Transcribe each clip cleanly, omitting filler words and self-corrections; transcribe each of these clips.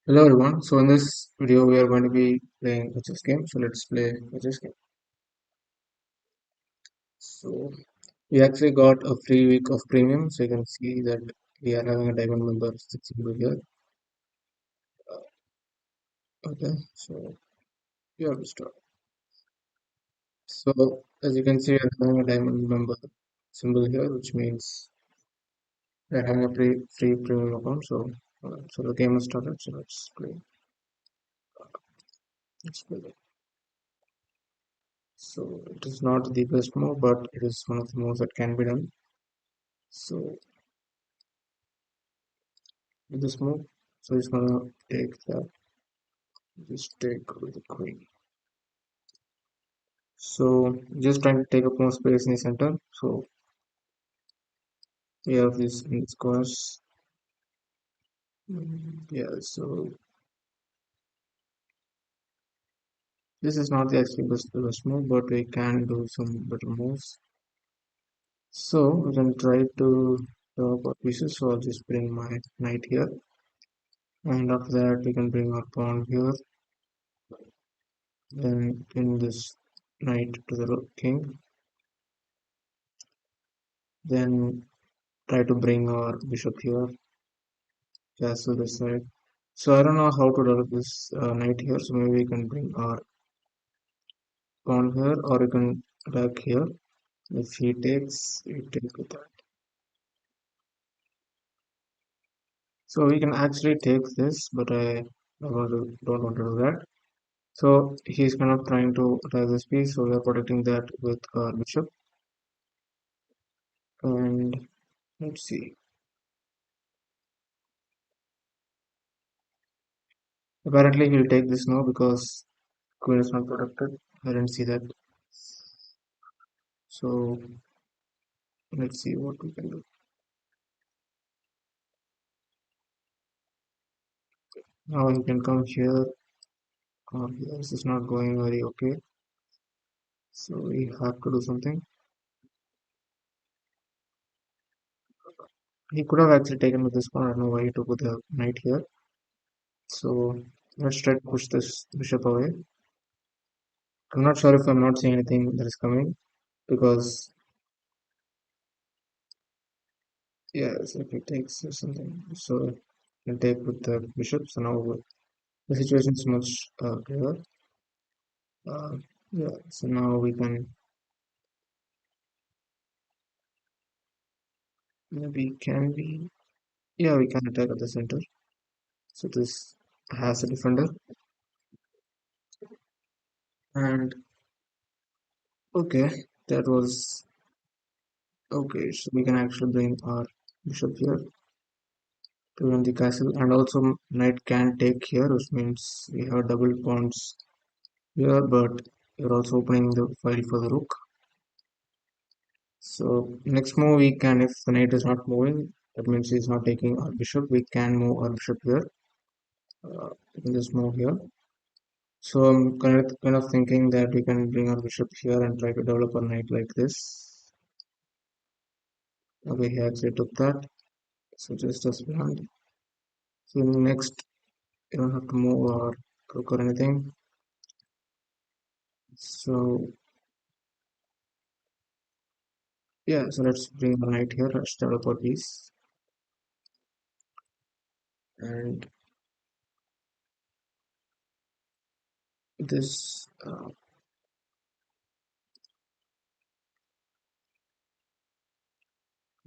Hello everyone. So in this video we are going to be playing a chess game. So let's play a chess game. So we actually got a free week of premium. So you can see that we are having a diamond member 600 here. Okay. So we have to start. So as you can see, we are having a diamond member symbol here, which means we are having a free premium account. So the game has started. So let's play. Let's play. So it is not the best move, but it is one of the moves that can be done. So with this move, so he's gonna take that. Just take with the queen. So just trying to take up more space in the center. So we have this in squares. Yeah, so this is not the actually best move, but we can do some better moves. So we can try to develop our pieces. So I'll just bring my knight here, and after that we can bring our pawn here. Then in this knight to the king. Then try to bring our bishop here, castle this side. So I don't know how to develop this knight here. So maybe we can bring our pawn here, or you can attack here. If he takes, we take with that. So we can actually take this, but I don't want to do that. So he's kind of trying to attack this piece, so we are protecting that with our bishop. And let's see. Apparently he'll take this now because queen is not protected. I didn't see that. So let's see what we can do. Now he can come here. Or here. This is not going very okay. So we have to do something. He could have actually taken with this one. I don't know why he took with the knight here. So let's try to push this bishop away. I'm not sure if I'm not seeing anything that is coming because yes, if he takes or something, so can take with the bishop. So now the situation is much clearer. Uh, yeah, so now we can maybe can we yeah we can attack at the center. So this has a defender and okay that was okay. So we can actually bring our bishop here to run the castle, and also knight can take here, which means we have double pawns here, but you're also opening the file for the rook. So next move we can, if the knight is not moving, that means he's not taking our bishop, we can move our bishop here. We can just move here. So I'm kind of thinking that we can bring our bishop here and try to develop our knight like this. Okay, he actually took that. So just as planned. So next, you don't have to move or rook or anything. So yeah, so let's bring our knight here. Let's develop our piece. And this,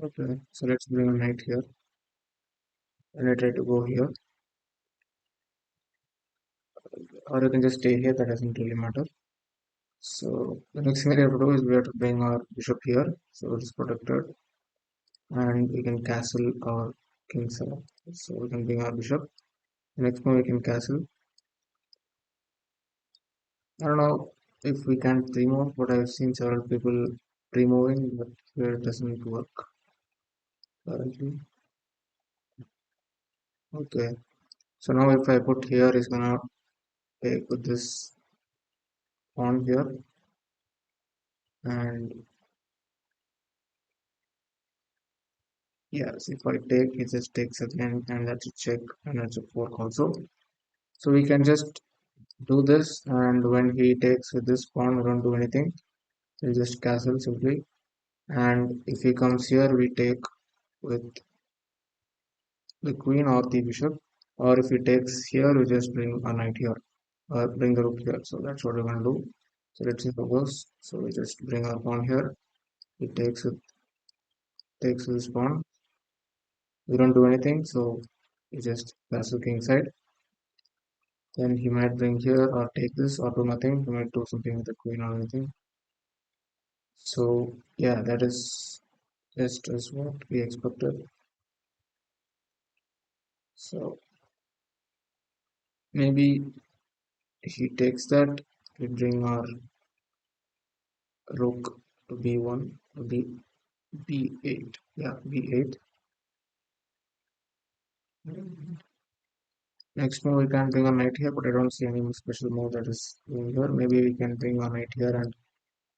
okay, so let's bring a knight here. And I try to go here. Or you can just stay here, that doesn't really matter. So the next thing that we have to do is we have to bring our bishop here. So it is protected. And we can castle our king cell. So we can bring our bishop. Next move we can castle. I don't know if we can pre-move, but I've seen several people pre-moving, but here it doesn't work currently. Okay, so now if I put here, it's gonna take with this pawn here, and yes, if I take, it just takes again, and that's a check, and that's a fork also. So we can just do this, and when he takes with this pawn, we don't do anything. We'll just castle simply. And if he comes here, we take with the queen or the bishop. Or if he takes here, we just bring a knight here, or bring the rook here. So that's what we're going to do. So let's see how it goes. So we just bring our pawn here. He takes with this pawn. We don't do anything, so we just castle king side. Then he might bring here or take this or do nothing. He might do something with the queen or anything. So yeah, that is just as what we expected. So maybe he takes that. We bring our rook to b1 to b8. Yeah, b8. Next move we can bring a knight here, but I don't see any special move that is doing here. Maybe we can bring a knight here and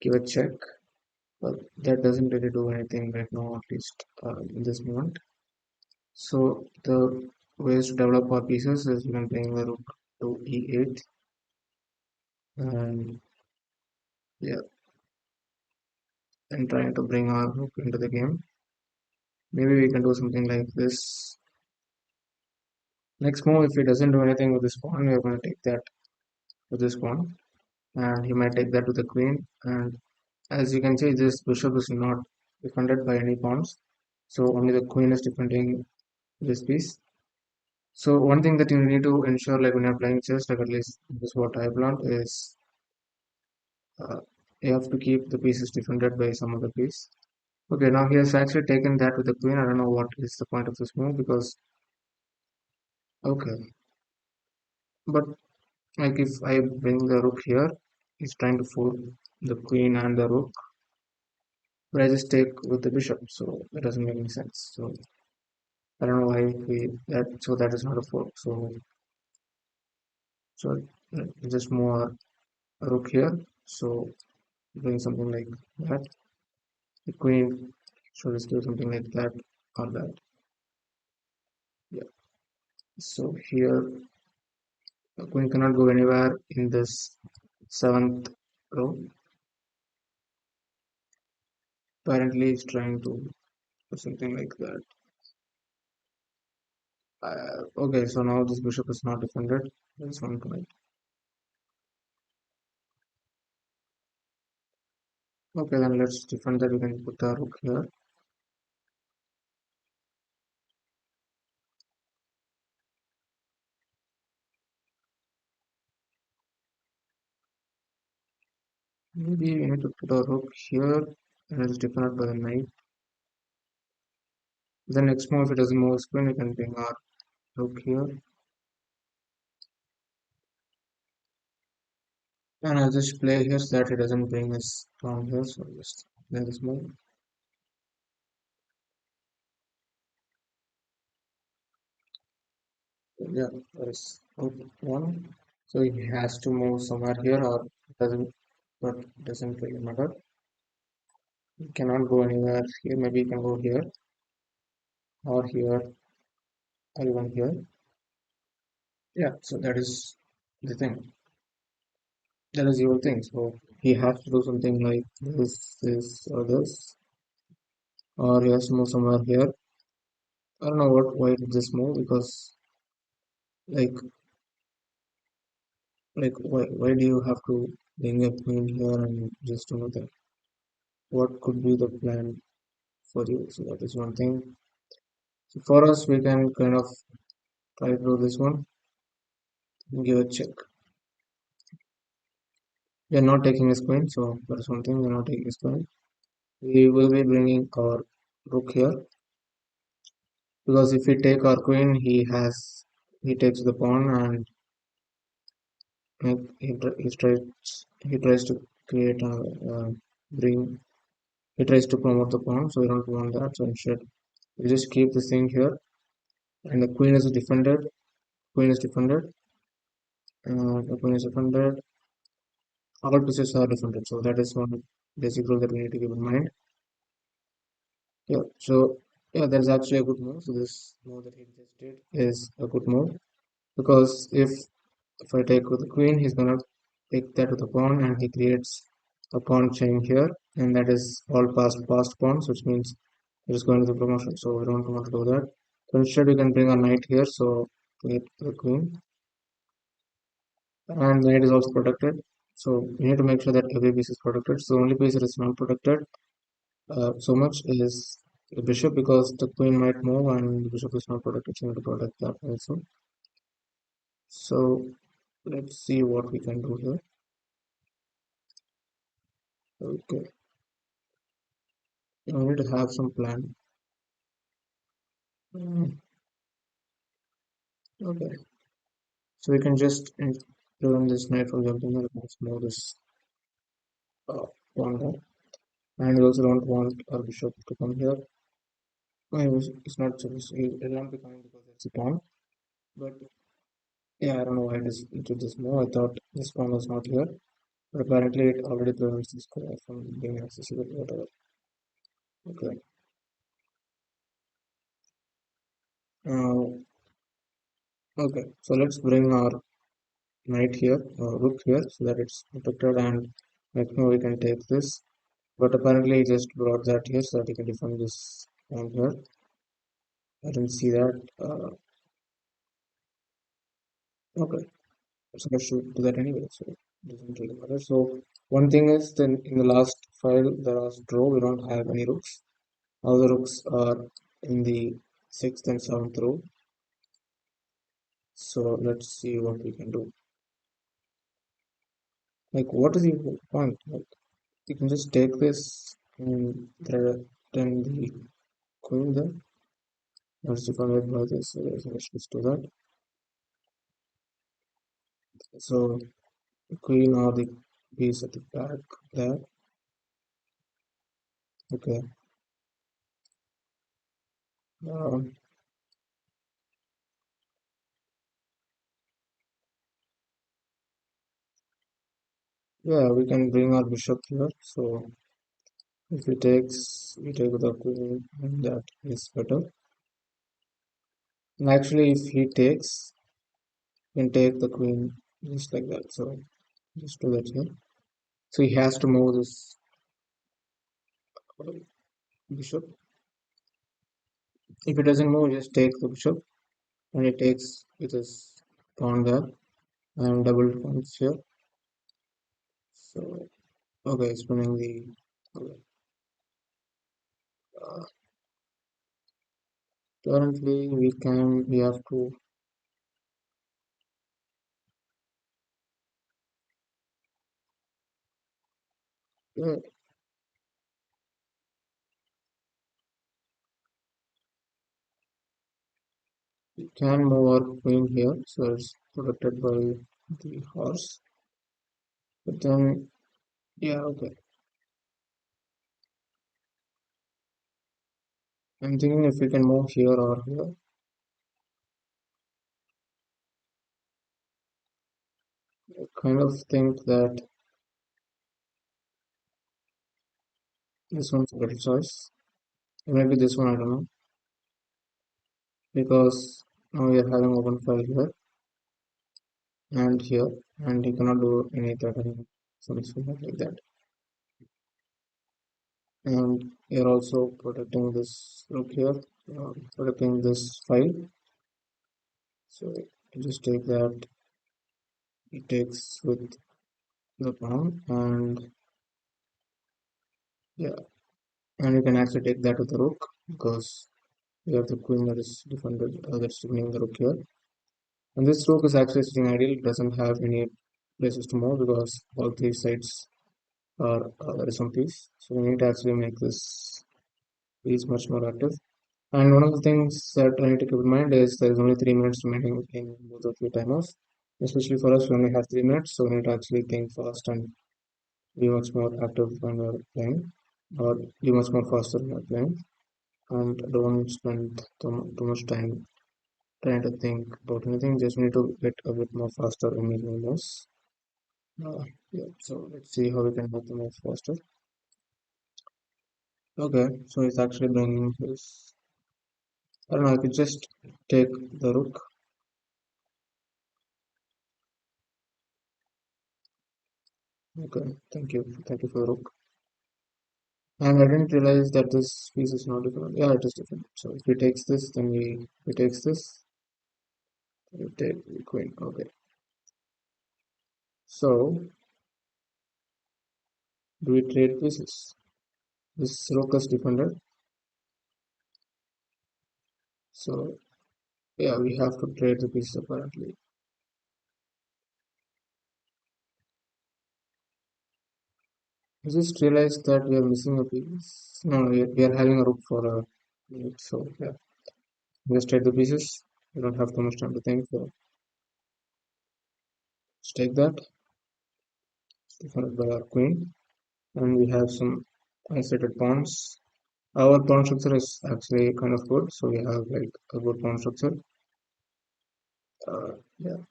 give a check, but that doesn't really do anything right now, at least in this moment. So the ways to develop our pieces is we can bring the rook to e8, and yeah, and trying to bring our rook into the game. Maybe we can do something like this. Next move, if he doesn't do anything with this pawn, we're going to take that with this pawn, and he might take that to the queen. And as you can see, this bishop is not defended by any pawns, so only the queen is defending this piece. So one thing that you need to ensure, like when you're playing chess, like at least this is what I've learned, is uh, you have to keep the pieces defended by some other piece. Okay, now he has actually taken that with the queen. I don't know what is the point of this move because okay, but like if I bring the rook here, he's trying to fool the queen and the rook, but I just take with the bishop, so that doesn't make any sense. So I don't know why we that so that is not a fork. So just move our rook here. So doing something like that. The queen should just do something like that or that. Yeah. So here the queen cannot go anywhere in this seventh row. Apparently, it's trying to do something like that. Okay, so now this bishop is not defended. That's one point. Okay, then let's defend that. We can put the rook here. Maybe we need to put a rook here and it's defended by the knight. The next move, if it doesn't move his queen, we can bring our rook here. And I'll just play here so that it doesn't bring his pawn here. So just play this move. So yeah, there's rook one. So he has to move somewhere here or it doesn't, but it doesn't really matter. He cannot go anywhere here. Maybe he can go here or here or even here. Yeah, so that is the thing. That is your thing. So he has to do something like this, or this, or he has to move somewhere here. I don't know why did this move because like why do you have to bring a queen here and just do nothing? What could be the plan for you? So that is one thing. So for us, we can kind of try to do this one and give a check. We are not taking his queen, so that is one thing. We are not taking his queen. We will be bringing our rook here because if we take our queen, he takes the pawn and he tries to create a bring he tries to promote the pawn, so we don't want that. So instead, we just keep this thing here, and the queen is defended. Queen is defended. The queen is defended. All pieces are defended. So that is one basic rule that we need to keep in mind. Yeah. So yeah, that's actually a good move. So this move that he just did is a good move because if If I take with the queen, he's gonna take that with the pawn, and he creates a pawn chain here, and that is all passed pawns, which means it is going to the promotion. So we don't want to do that. So instead, we can bring a knight here. So get the queen, and knight is also protected. So we need to make sure that every piece is protected. So the only piece that is not protected so much is the bishop, because the queen might move and the bishop is not protected. So we need to protect that also. So let's see what we can do here. Okay, we need to have some plan. Okay, so we can just prevent this knight from jumping here. Let's move this pawn there, and we also don't want our bishop to come here. It's not supposed to, it will not be coming because it's a pawn. But yeah, I don't know why it did this move. I thought this pawn was not here, but apparently it already prevents this square from being accessible. Whatever. Okay. Uh, okay. So let's bring our knight here, rook here, so that it's protected, and like now we can take this. But apparently he just brought that here so that he can defend this pawn here. I didn't see that. Okay. So I should do that anyway, so it doesn't really matter. So one thing is, then in the last file, the last row, we don't have any rooks. All the rooks are in the sixth and seventh row. So let's see what we can do. Like, what is the point? Like, you can just take this and then the queen there. Let's define it by this. So let's do that. So the queen or the piece at the back there. Okay. Um, yeah, we can bring our bishop here. So if we take the queen, and that is better. And actually, if he takes, we can take the queen just like that. So just do that here. So he has to move this bishop. If it doesn't move, just take the bishop, and it takes with his pawn there and double pawns here. So okay, spinning the. Okay. Uh, currently, we have to. Yeah, we can move our queen here, so it's protected by the horse. But then, yeah, okay. I'm thinking if we can move here or here. I kind of think that this one's a better choice. Maybe this one, I don't know, because now we are having open file here and here, and you cannot do any threatening something like that. And you're also protecting this rook here, protecting this file. So you just take that, it takes with the pawn, and yeah, and you can actually take that with the rook, because you have the queen that is defended, that's defending the rook here. And this rook is actually sitting ideal, it doesn't have any places to move because all three sides are there is some piece. So we need to actually make this piece much more active. And one of the things that I need to keep in mind is there is only 3 minutes remaining in both of your timers. Especially for us, we only have 3 minutes, so we need to actually think fast and be much more active when we're playing, or be much more faster when we're playing, and don't spend too much time trying to think about anything. Just need to get a bit more faster in making moves. Yeah, so let's see how we can make the moves faster. Okay, so it's actually bringing his. I don't know. I could just take the rook. Okay, thank you for the rook. And I didn't realize that this piece is not different. Yeah, it is different. So if he takes this, then we takes this, we take the queen. Okay. So do we trade pieces? This rook is defended. So yeah, we have to trade the pieces apparently. I just realized that we are missing a piece. No, we are having a rook for a minute. So yeah, just trade the pieces. We don't have too much time to think. So let's take that. It's defended by our queen. And we have some isolated pawns. Our pawn structure is actually kind of good, so we have like a good pawn structure. Yeah.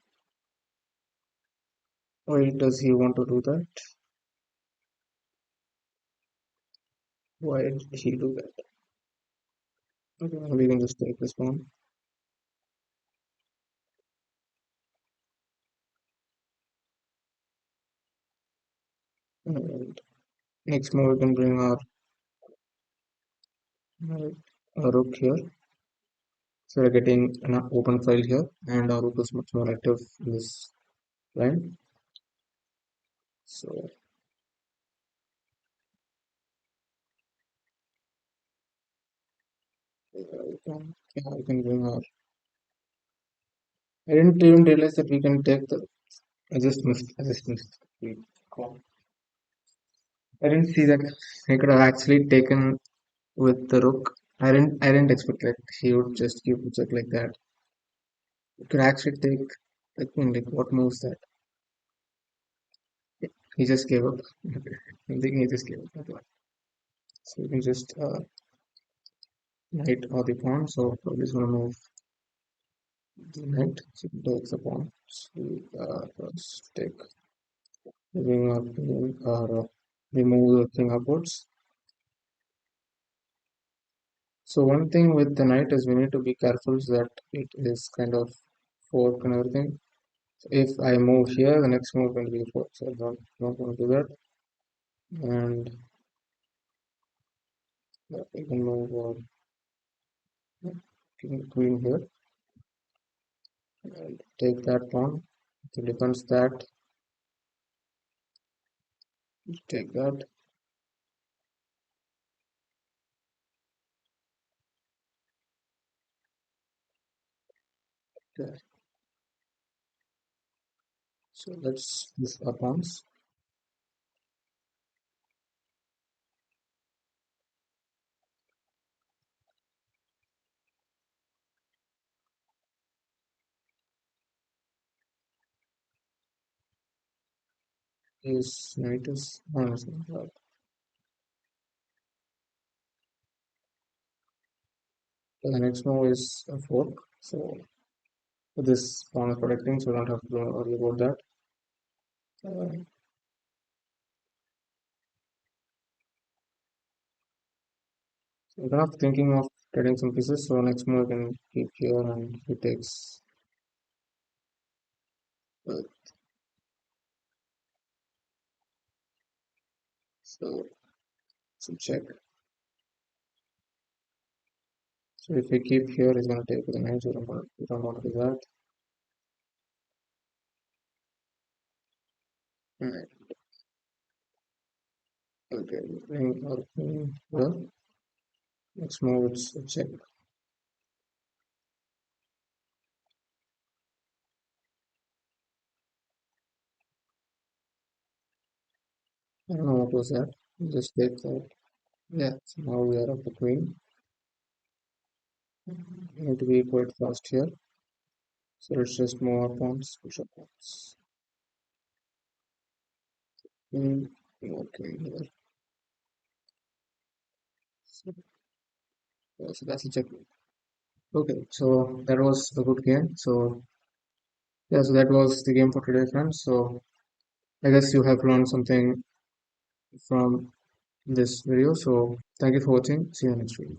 Why does he want to do that? Why did he do that? Okay, we can just take this pawn. And next move we can bring our rook here. So we're getting an open file here, and our rook is much more active in this line. So we can bring our. I didn't even realize that we can take the. I just missed. I just missed. I didn't see that I could have actually taken with the rook. I didn't expect like he would just keep it check like that. You could actually take the queen. Like what moves that? He just gave up. I think he just gave up that one. So you can just knight or the pawn. So probably is gonna move the knight. So he takes the pawn. So let's take moving up or remove the king upwards. So one thing with the knight is we need to be careful so that it is kind of fork and everything. If I move here, the next move will be fork. So I don't not want to do that. And yeah, we can move queen here and take that pawn. So defends that. Take that. Okay. So let's move our pawns. His knight is honestly right. So the next move is a fork. So this pawn is protecting, so we don't have to worry about that. Uh, so we're kind of thinking of trading some pieces. So next move we can keep here and he takes. Uh, so so check. So if we keep here, he's going to take the knight. So we don't want to do that. Alright. Okay. Bring our queen here. Next move it's a check. I don't know what was that. Just take that. Yeah. So now we are up the queen. We need to be quite fast here. So let's just move our pawns, bishop pawns. Okay, here. So, yeah, so that's a check. Okay, so that was a good game. So yeah, so that was the game for today, friends. So I guess you have learned something from this video. So thank you for watching. See you next video.